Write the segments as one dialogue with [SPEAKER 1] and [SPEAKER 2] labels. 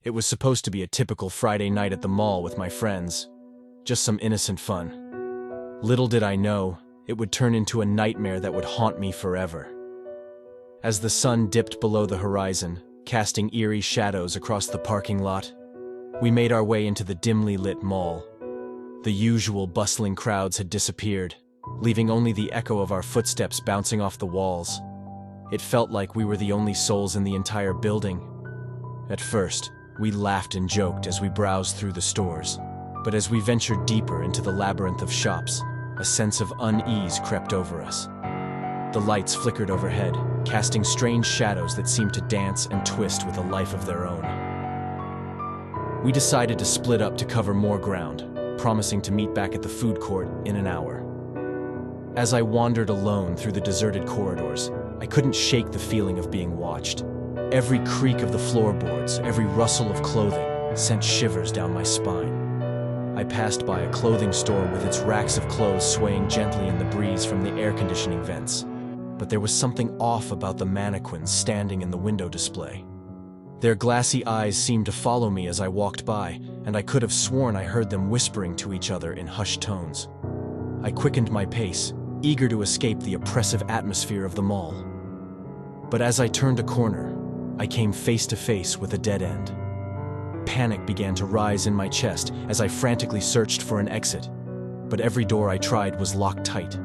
[SPEAKER 1] It was supposed to be a typical Friday night at the mall with my friends. Just some innocent fun. Little did I know, it would turn into a nightmare that would haunt me forever. As the sun dipped below the horizon, casting eerie shadows across the parking lot, we made our way into the dimly lit mall. The usual bustling crowds had disappeared, leaving only the echo of our footsteps bouncing off the walls. It felt like we were the only souls in the entire building. At first, we laughed and joked as we browsed through the stores, but as we ventured deeper into the labyrinth of shops, a sense of unease crept over us. The lights flickered overhead, casting strange shadows that seemed to dance and twist with a life of their own. We decided to split up to cover more ground, promising to meet back at the food court in an hour. As I wandered alone through the deserted corridors, I couldn't shake the feeling of being watched. Every creak of the floorboards, every rustle of clothing, sent shivers down my spine. I passed by a clothing store with its racks of clothes swaying gently in the breeze from the air conditioning vents. But there was something off about the mannequins standing in the window display. Their glassy eyes seemed to follow me as I walked by, and I could have sworn I heard them whispering to each other in hushed tones. I quickened my pace, eager to escape the oppressive atmosphere of the mall. But as I turned a corner, I came face to face with a dead end. Panic began to rise in my chest as I frantically searched for an exit, but every door I tried was locked tight.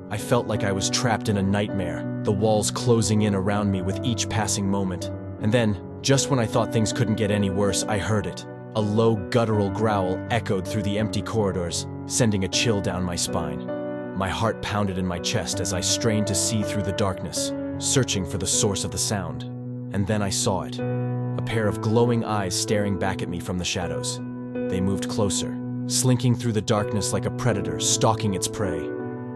[SPEAKER 1] I felt like I was trapped in a nightmare, the walls closing in around me with each passing moment. And then, just when I thought things couldn't get any worse, I heard it. A low, guttural growl echoed through the empty corridors, sending a chill down my spine. My heart pounded in my chest as I strained to see through the darkness, searching for the source of the sound. And then I saw it. A pair of glowing eyes staring back at me from the shadows. They moved closer, slinking through the darkness like a predator stalking its prey.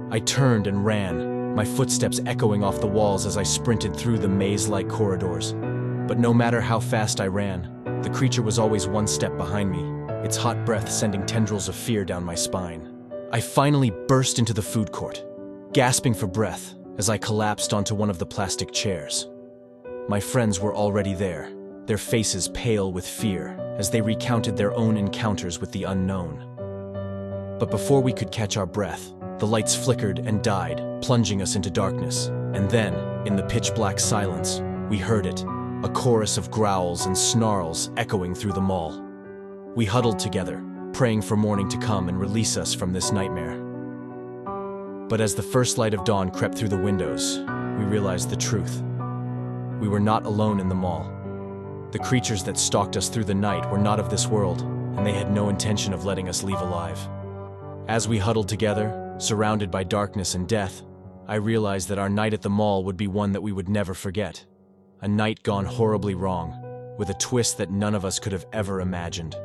[SPEAKER 1] I turned and ran, my footsteps echoing off the walls as I sprinted through the maze-like corridors. But no matter how fast I ran, the creature was always one step behind me, its hot breath sending tendrils of fear down my spine. I finally burst into the food court, gasping for breath as I collapsed onto one of the plastic chairs. My friends were already there, their faces pale with fear as they recounted their own encounters with the unknown. But before we could catch our breath, the lights flickered and died, plunging us into darkness. And then, in the pitch-black silence, we heard it. A chorus of growls and snarls echoing through the mall. We huddled together, praying for morning to come and release us from this nightmare. But as the first light of dawn crept through the windows, we realized the truth. We were not alone in the mall. The creatures that stalked us through the night were not of this world, and they had no intention of letting us leave alive. As we huddled together, surrounded by darkness and death, I realized that our night at the mall would be one that we would never forget. A night gone horribly wrong, with a twist that none of us could have ever imagined.